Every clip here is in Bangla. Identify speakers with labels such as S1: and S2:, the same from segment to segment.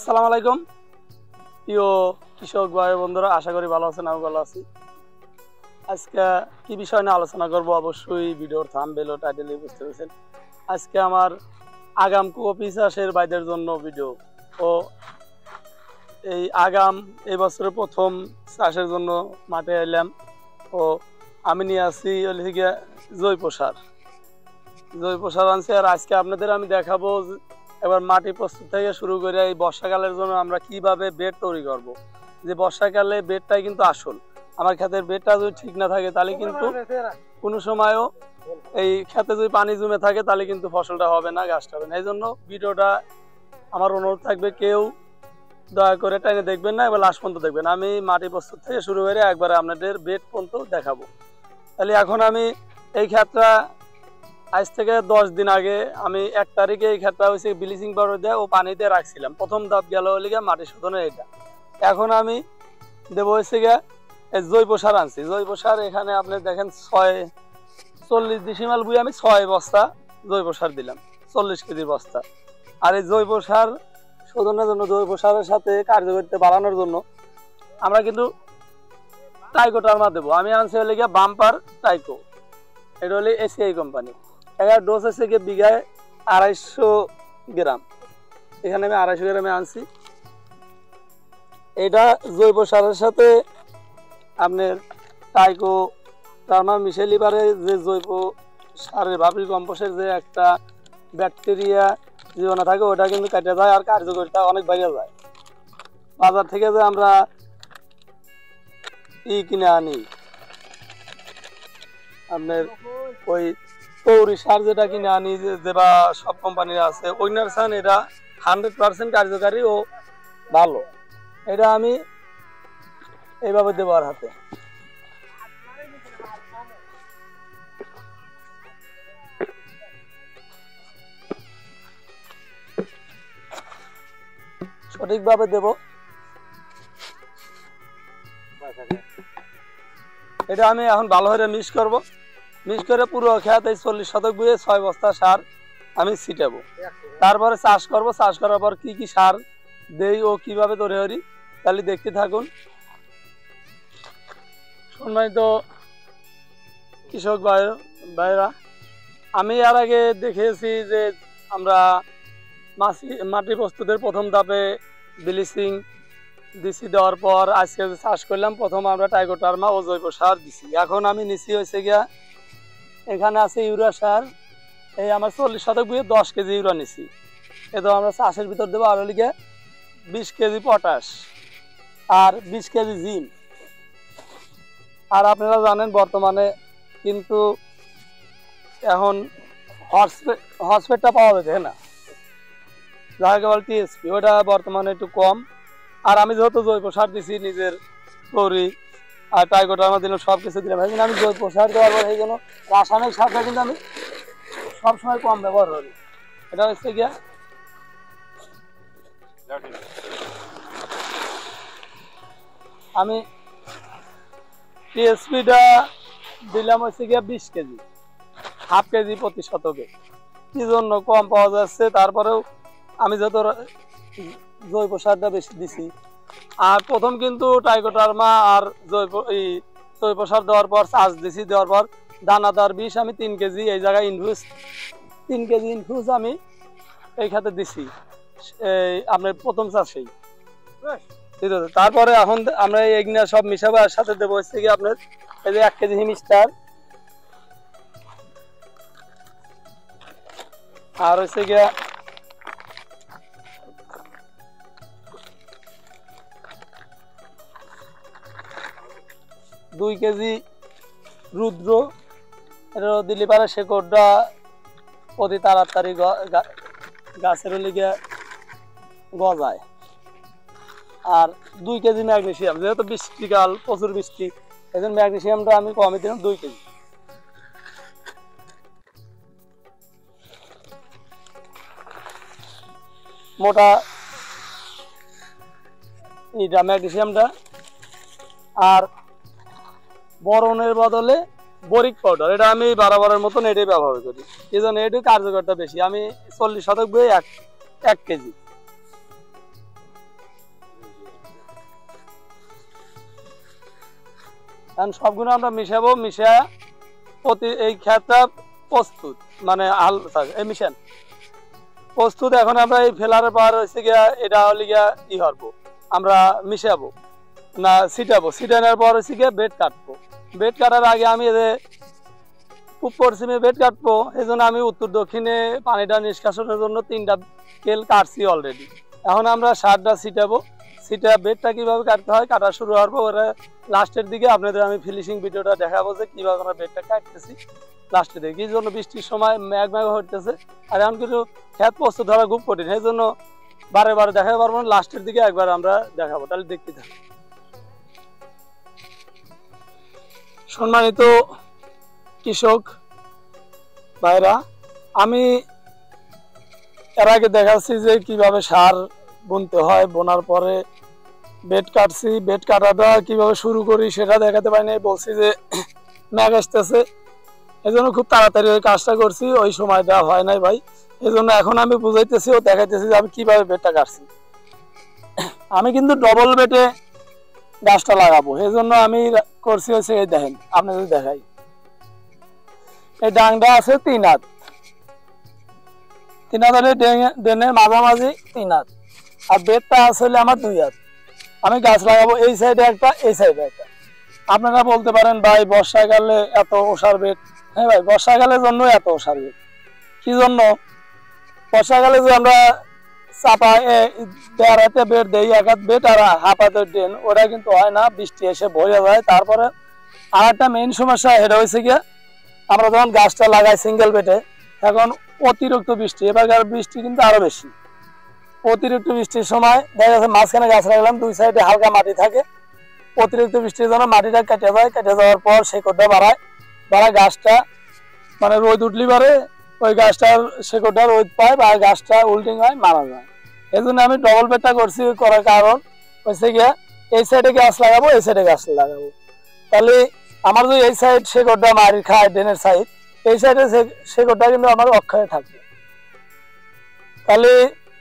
S1: আসসালামু আলাইকুম প্রিয় কৃষক ভাই বন্ধুরা, আশা করি ভালো আছেন। আমি ভালো আছি। আজকে কি বিষয় নিয়ে আলোচনা করব অবশ্যই ভিডিওর থাম্বনেল ও টাইটেলে বুঝতে পেরেছেন। আজকে আমার আগাম কপি চাষের ভাইদের জন্য ভিডিও। ও এই আগাম এই বছরের প্রথম চাষের জন্য মাঠে এলাম। ও আমি নিয়ে আসি জৈব সার আনছি। আর আজকে আপনাদের আমি দেখাবো এবার মাটি প্রস্তুত থেকে শুরু করে এই বর্ষাকালের জন্য আমরা কিভাবে বেড তৈরি করব। যে বর্ষাকালে বেডটাই কিন্তু আসল। আমার ক্ষেতের বেডটা যদি ঠিক না থাকে তাহলে কিন্তু কোনো সময়ও এই ক্ষেতে যদি পানি জমে থাকে তাহলে কিন্তু ফসলটা হবে না, গাছটা হবে না। এই জন্য ভিডিওটা আমার অনুরোধ থাকবে, কেউ দয়া করে টাইনে দেখবেন না, এবার লাস্ট পর্যন্ত দেখবেন। আমি মাটি প্রস্তুত থেকে শুরু করে একবারে আপনাদের বেড পর্যন্ত দেখাবো। তাহলে এখন আমি এই ক্ষেতটা আজ থেকে 10 দিন আগে আমি 1 তারিখে এই ক্ষেতটা হয়েছে ব্লিচিং পাউডার দিয়ে ও পানিতে রাখছিলাম। প্রথম ধাপ গেল মাটি শোধনের এটা। এখন আমি দেবো হয়েছে গিয়ে জৈব সার আনছি। জৈব সার এখানে আপনি দেখেন 40 ডিসিমাল বুয়ে আমি 6 বস্তা জৈব সার দিলাম, 40 কেজির বস্তা। আর এই জৈব সার শোধনের জন্য, জৈব সারের সাথে কার্যকারিতা বাড়ানোর জন্য আমরা কিন্তু টাইকোটার্মা দেবো। আমি আনছি হলে গিয়ে বাম্পার টাইকো, এটা হলে এসিআই কোম্পানি। এটার ডোজ আছে গিয়ে বিঘায় 250 গ্রাম। এখানে আমি 250 গ্রামে আনছি। এটা জৈব সারের সাথে আপনার টাইকো টার্মা মিশেলি পারে যে জৈব সারের ভার্মি কম্পোস্টের যে একটা ব্যাকটেরিয়া জীবাণু থাকে ওটা কিন্তু কেটে যায় আর কার্যকারিতা অনেক বেড়ে যায়। বাজার থেকে যে আমরা কিনে আনি আপনার ওই তৈরি সার যেটা কিনে আনি যে বা সব কোম্পানির আছে, ওইনার সান এটা 100% কার্যকারী ও ভালো। এটা আমি এইভাবে দেবো আর হাতে। সঠিকভাবে দেব। এটা আমি এখন ভালো করে মিক্স করব। মিক্স করে পুরো খেত এই 40 শতক বুয়ে 6 বস্তা সার আমি ছিটাবো। তারপরে চাষ করব। চাষ করার পর কি কি সার দেই ও কিভাবে তৈরি করি তাহলে দেখতে থাকুন। সম্মানিত কৃষক ভাইরা, আমি এর আগে দেখেছি যে আমরা মাটি প্রস্তুতের প্রথম ধাপে ব্লিচিং দিছি, দেওয়ার পর আজকে চাষ করলাম প্রথম আমরা টাইকোটার্মা ও জৈব সার দিছি। এখন আমি নিচ্ছি হয়েছে গিয়া এখানে আছে ইউরিয়া সার। এই আমার 40 শতক বুয়ে 10 কেজি ইউরিয়া নিছি। এটা আমরা চাষের ভিতর দেবো। আর লিগে 20 কেজি পটাশ আর 20 কেজি জিঙ্ক। আর আপনারা জানেন বর্তমানে কিন্তু এখন হসপেটটা পাওয়া যাচ্ছে না, যাকে বল টিএসপি, ওটা বর্তমানে একটু কম। আর আমি যেহেতু জৈব সার দিছি নিজের তৈরি আর টাইকোটার্মা দিলাম, সব কিছু দিলাম, এই জন্য আমি জৈব সার দেওয়ার পর এই জন্য রাসায়নিক সারটা কিন্তু আমি সবসময় কম ব্যবহার করি। এটা হচ্ছে গিয়া আমি টিএসপিটা দিলাম হচ্ছে গিয়া 20 কেজি, হাফ কেজি প্রতি শতকে। কি জন্য কম পাওয়া যাচ্ছে, তারপরেও আমি যত জৈব সারটা বেশি দিছি। আর প্রথম কিন্তু টাইকোটার্মা আর জৈব সার দেওয়ার পর চাষ দিছি, দেওয়ার পর দানাদার বিষ আমি 3 কেজি এই জায়গায় 3 কেজি ইনফিউজ আমি এই খাতে দিছি এই আপনার প্রথম চাষেই। তারপরে এখন আমরা এগুলা সব মিশাবো। আর সাথে দেবো হচ্ছে কি আপনার এই যে 1 কেজি হিমিস্টার, আর হচ্ছে গিয়া 2 কেজি রুদ্র। এটা দিলে পারে শেকড়টা অতি তাড়াতাড়ি গাছের লিগে গজায়। আর 2 কেজি ম্যাগনেসিয়াম, যেহেতু বৃষ্টিকাল প্রচুর বৃষ্টি, এই জন্য ম্যাগনেসিয়ামটা আমি কমই দিলাম 2 কেজি। মোটা এইটা ম্যাগনেসিয়ামটা। আর বরণের বদলে বরিক পাউডার, এটা আমি বারবারের মতন এটাই ব্যবহার করি। এই জন্য এটি কার্যকারিতা বেশি। আমি 40 শতক বই 1 কেজি। এখন সবগুলো আমরা মিশাবো, মিশা এই ক্ষেতটা প্রস্তুত, মানে হাল এই মিশান প্রস্তুত। এখন আমরা এই ফেলারের পর হচ্ছে গিয়া এটা হলে গিয়া ই হবো, আমরা মিশাবো না ছিটাবো, ছিটানোর পর হচ্ছে গিয়া বেড কাটবো। বেড কাটার আগে আমি পূব পশ্চিমে বেড কাটবো, এই জন্য আমি উত্তর দক্ষিণে পানিটা নিষ্কাশনের জন্য 3টা কেল কাটছি অলরেডি। এখন আমরা সারটা ছিটাবো, ছিটা বেডটা কীভাবে কাটতে হয় কাটা শুরু হবো। ওরা লাস্টের দিকে আপনাদের আমি ফিনিশিং ভিডিওটা দেখাবো যে কীভাবে আমরা বেডটা কাটতেছি লাস্টের দিকে। এই জন্য বৃষ্টির সময় ম্যাঘ হইতেছে, আর এখন কিন্তু খেত প্রস্তুত ধরা খুব কঠিন, এই জন্য বারে বারে দেখাতে পারবো না, লাস্টের দিকে একবার আমরা দেখাবো। তাহলে দেখতে থাকি। সম্মানিত কৃষক ভাইরা, আমি এর আগে দেখাচ্ছি যে কিভাবে সার বুনতে হয়, বোনার পরে বেড কাটছি, বেড কাটাটা কিভাবে শুরু করি সেটা দেখাতে পারিনি। বলছি যে ম্যাঘ আসতেছে, এই জন্য খুব তাড়াতাড়ি ওই কাজটা করছি, ওই সময়টা হয় নাই ভাই। এই জন্য এখন আমি বুঝাইতেছি ও দেখাইতেছি যে আমি কিভাবে বেডটা কাটছি। আমি কিন্তু ডবল বেডে গাছটা লাগাবো, এই জন্য আমি করছি হচ্ছে এই দেখেন, আপনাদের দেখাই। এই ডাংটা আছে 3 হাত, 3 হাতের ডেনের মাঝামাঝি 3 হাত, আর বেডটা আছে আমার 2 হাত। আমি গাছ লাগাবো এই সাইডে একটা, এই সাইডে একটা। আপনারা বলতে পারেন ভাই বর্ষাকালে এত ওষার বেড। হ্যাঁ ভাই, বর্ষাকালের জন্য এত ওষার বেড। কি জন্য? বর্ষাকালে যে আমরা চাপা 1.5 হাতে বেড দেই, 1 হাত বেড আর হাফ হাতের ড্রেন, ওটা কিন্তু হয় না, বৃষ্টি এসে ভরে যায়। তারপরে আর একটা মেইন সমস্যা এটা হয়েছে গিয়ে, আমরা যখন গাছটা লাগাই সিঙ্গেল বেডে, এখন অতিরিক্ত বৃষ্টি, এবারকার বৃষ্টি কিন্তু আরো বেশি। অতিরিক্ত বৃষ্টির সময় দেখা যাচ্ছে মাঝখানে গাছ রাখলাম, 2 সাইডে হালকা মাটি থাকে, অতিরিক্ত বৃষ্টির জন্য মাটিটা কেটে যায়, কেটে যাওয়ার পর শেকড়টা বাড়ায়, গাছটা মানে রোদ উঠলি পারে ওই গাছটার শেকড়টা রোদ পায় বা গাছটা উল্টিং হয়, মারা যায়। এই জন্য আমি ডবল বেডটা করছি, করার কারণ হচ্ছে গিয়ে এই সাইডে গাছ লাগাবো, এই সাইডে গাছ লাগাবো। তাহলে আমার যদি এই সাইড শেকড়টা মারি খায় ড্রেনের সাইড, এই সাইডে শেকড়টা কিন্তু আমার অক্ষয়ে থাকবে। তাহলে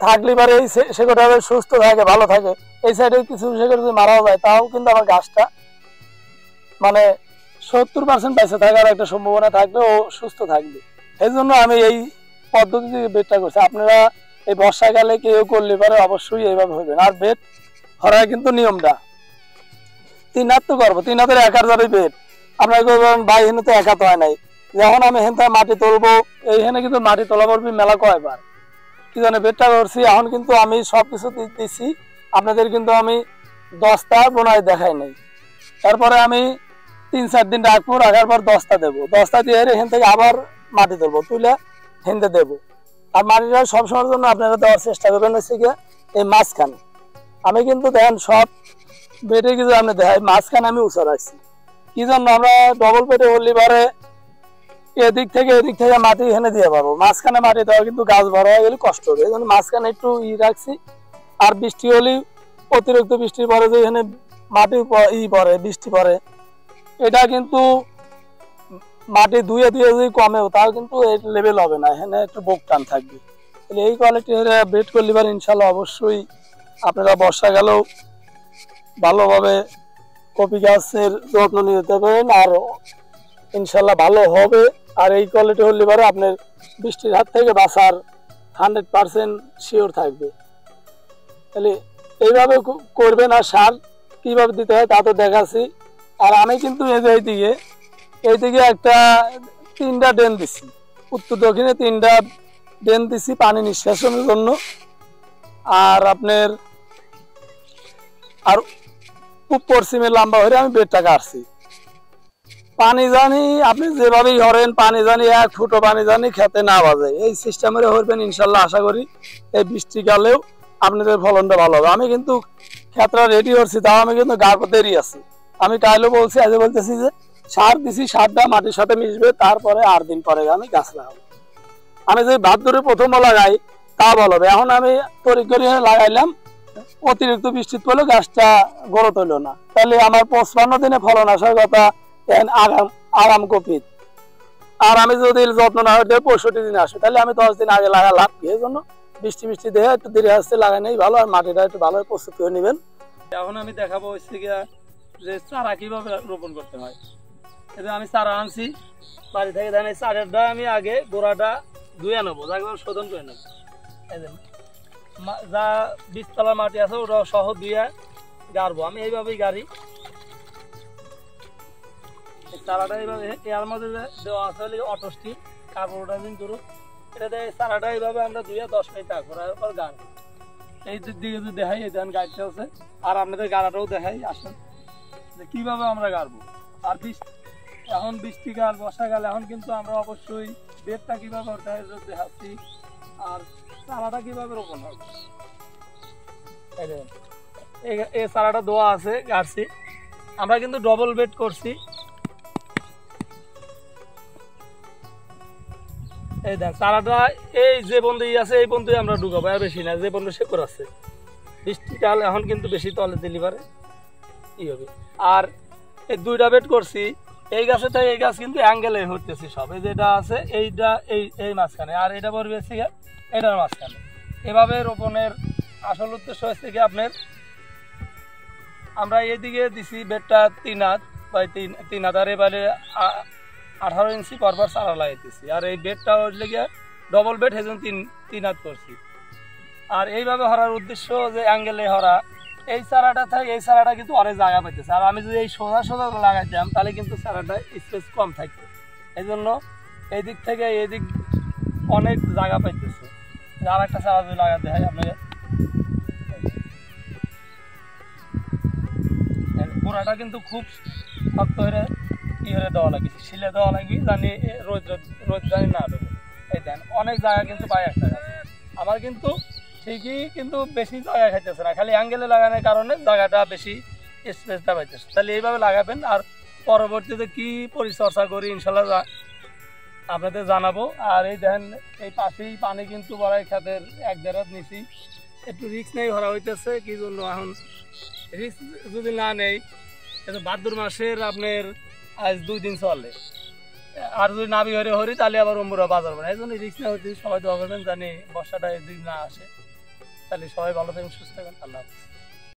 S1: থাকলে পারে এই শেকড়টা সুস্থ থাকে, ভালো থাকে। এই সাইডে কিছু শেকড় যদি মারাও যায়, তাও কিন্তু আমার গাছটা মানে 70% বেঁচে থাকার একটা সম্ভাবনা থাকবে, ও সুস্থ থাকবে। এই জন্য আমি এই পদ্ধতিতে বেডটা করছি। আপনারা এই বর্ষাকালে কেউ করলে পারে অবশ্যই এইভাবে হইবেন। আর বেড হওয়ার কিন্তু নিয়মটা 3 হাত তো করবো, 3 হাতের 1 হাত বেড। আপনারা করবেন ভাই হেনে তো 1 হাত হয় নাই, যখন আমি হেন মাটি তুলবো, এইখানে কিন্তু মাটি তোলা পড়বি মেলা কয়বার, কি জানে বেডটা করছি। এখন কিন্তু আমি সবকিছু দিচ্ছি, আপনাদের কিন্তু আমি 10টা বোনাই দেখাই নাই। তারপরে আমি 3-4 দিন রাখবো, রাখার পর 10টা দেবো, 10টা দিয়ে এখান থেকে আবার মাটি তুলবো, তুলে হেনতে দেবো। আর মাটিটা সবসময়ের জন্য আপনারা দেওয়ার চেষ্টা করবেন হচ্ছে গিয়ে এই মাঝখানে। আমি কিন্তু দেখেন সব বেডে কিছু আপনি দেখাই, মাঝখানে আমি উঁচু রাখছি। কি জন্য? আমরা ডবল বেডে হলি পারে এদিক থেকে মাটি এখানে দিয়ে পাবো, মাঝখানে মাটি দেওয়া কিন্তু গাছ বড় হয়ে গেলে কষ্ট হবে। এই জন্য মাঝখানে একটু রাখছি। আর বৃষ্টি হলে, অতিরিক্ত বৃষ্টির পরে যে এখানে মাটি পরে, বৃষ্টি পরে, এটা কিন্তু মাটি ধুয়ে যদি কমেও, তাও কিন্তু এই লেভেল হবে না, এখানে একটু বুক টান থাকবে। তাহলে এই কোয়ালিটির বেড করলে পারে ইনশাল্লাহ অবশ্যই আপনারা বর্ষাকালেও ভালোভাবে কপি গাছের যত্ন নিতে পারেন, আর ইনশাল্লাহ ভালো হবে। আর এই কোয়ালিটি হলে পারে আপনার বৃষ্টির হাত থেকে বাঁচার 100% শিওর থাকবে। তাহলে এইভাবে করবেন। আর সার কিভাবে দিতে হয় তা তো দেখাচ্ছি। আর আমি কিন্তু এইদিকে একটা 3টা ড্রেন দিছি, উত্তর দক্ষিণে 3টা ড্রেন দিছি পানি নিষ্কাশনের জন্য। আর আপনার আর পূব পশ্চিমে লম্বা হয়ে আমি বেডটা কাটছি। পানি জানি আপনি যেভাবেই হরেন, পানি জানি 1 ফুটও পানি জানি খেতে না বাজে, এই সিস্টেমে হরবেন ইনশাল্লাহ। আশা করি এই বৃষ্টিকালেও আপনাদের ফলনটা ভালো হবে। আমি কিন্তু ক্ষেতটা রেডি করছি, তাও আমি কিন্তু গাছ দেরি আছি। আমি কাইলেও বলছি, আজ বলতেছি যে সার দিছি, সারটা মাটির সাথে মিশবে, তারপরে 8 দিন পরে আমি গাছ লাগাবো। আমি যদি ভাদ্রে প্রথম লাগাই তা ভালো হবে। এখন আমি তরি করে লাগাইলাম, অতিরিক্ত বৃষ্টি পড়লে গাছটা গড়ে তুললো না, তাহলে আমার 55 দিনে ফলন আসার কথা আরাম কপি। আর আমি যদি যত্ন না হতে 65 দিনে আসে, তাহলে আমি 10 দিন আগে লাগালাম। এই জন্য বৃষ্টি দেহে একটু দেরি আসতে লাগাই নেই ভালো, আর মাটিটা একটু ভালো প্রস্তুত করে নেবেন। এখন আমি দেখাবো হচ্ছে গিয়া যে চারা কিভাবে রোপণ করতে হয়। এই যে আমি চারা আনছি বাড়ি থেকে, দেন এই চারাটা আমি আগে গোড়াটা ধুয়ে নেবো, একবার শোধন করে নেবো। এই যে যা বীজতলা মাটি আছে ওটা সহ ধুয়ে গাড়বো। আমি এইভাবেই গাড়ি। এই চারাটা এইভাবে এর মধ্যে দেওয়া আছে অটোস্টিক কার্বোটাইজিং গ্রুপ, এটাতে চারাটা এইভাবে আমরা ধুয়ে 10 মিনিট আগ করার পর গাড়বো। এই দিকে যদি দেখাই, এই ধান গাড়তে আছে, আর আপনাদের গাড়াটাও দেখাই আসেন যে কিভাবে আমরা গাড়বো। আর এখন বৃষ্টিকাল বর্ষাকাল, এখন কিন্তু আমরা অবশ্যই বেডটা কিভাবে করতে হয় দেখাচ্ছি, আর চারাটা কিভাবে রোপণ হবে। এই চারাটা দেওয়া আছে গাড়ছি, আমরা কিন্তু ডবল বেড করছি। এই দেখ চারাটা এই যে বন্ধু আছে এই বন্ধুই আমরা ঢুকাবো, আর বেশি না, যে বন্ধু শেকড় আছে। বৃষ্টিকাল এখন কিন্তু বেশি তলে দিলি পারে ই হবে। আর এই 2টা বেড করছি, এই গাছে তাই এই গাছ কিন্তু অ্যাঙ্গেলে হতেছি সব। এই যেটা আছে এইটা এই মাঝখানে, আর এটা পড়বে এটার মাঝখানে। এভাবে রোপণের আসল উদ্দেশ্য হচ্ছে কি আপনার, আমরা এইদিকে দিছি বেডটা 3 হাত বা 3 হাত, আর এবারে 18 ইঞ্চি পরপর চারা লাগাইতেছি। আর এই বেডটা হচ্ছে গিয়ে ডবল বেড, সেজন্য 3 হাত করছি। আর এইভাবে হরার উদ্দেশ্য যে অ্যাঙ্গেলে হরা, এই চারাটা থাকে, এই চারাটা কিন্তু অনেক জায়গা পাইতেছে। আর আমি যদি এই সোজা সোজা লাগাইতাম তাহলে কিন্তু চারাটা স্পেস কম থাকতো, এই জন্য এই দিক থেকে এই দিক অনেক জায়গা পাইতেছে। আর একটা চারা যদি লাগাতে হয় আপনাকে, গোড়াটা কিন্তু খুব শক্ত হয়ে দেওয়া লাগবে, শিলে দেওয়া লাগবে, জানি রোদ জানি না দেবো। এই দেন অনেক জায়গা কিন্তু পাই একটা গাছ। আমার কিন্তু ঠিকই কিন্তু বেশি জায়গা খাইতেছে না, খালি অ্যাঙ্গেলে লাগানোর কারণে জায়গাটা বেশি স্পেসটা পাইতেছে। তাহলে এইভাবে লাগাবেন, আর পরবর্তীতে কি পরিচর্যা করি ইনশাল্লাহ আপনাদের জানাবো। আর এই দেখেন এই পাশেই পানি কিন্তু বড়াই খাতের 1-1.5 হাত নিচি, একটু রিস্ক নেই ভরা হইতেছে। কি জন্য এখন রিস্ক যদি না নেই, ভাদ্র মাসের আপনার আজ 2 দিন চলে, আর যদি না বিহারে হরি তাহলে আবার অম্বুরা বাজার বাড়ে। এই জন্য রিস্ক না হইতে সবাই দোয়া করবেন জানি বর্ষাটা এদিন না আসে। তাহলে সবাই ভালো থাকবেন, সুস্থ থাকবেন। আল্লাহ হাফেজ।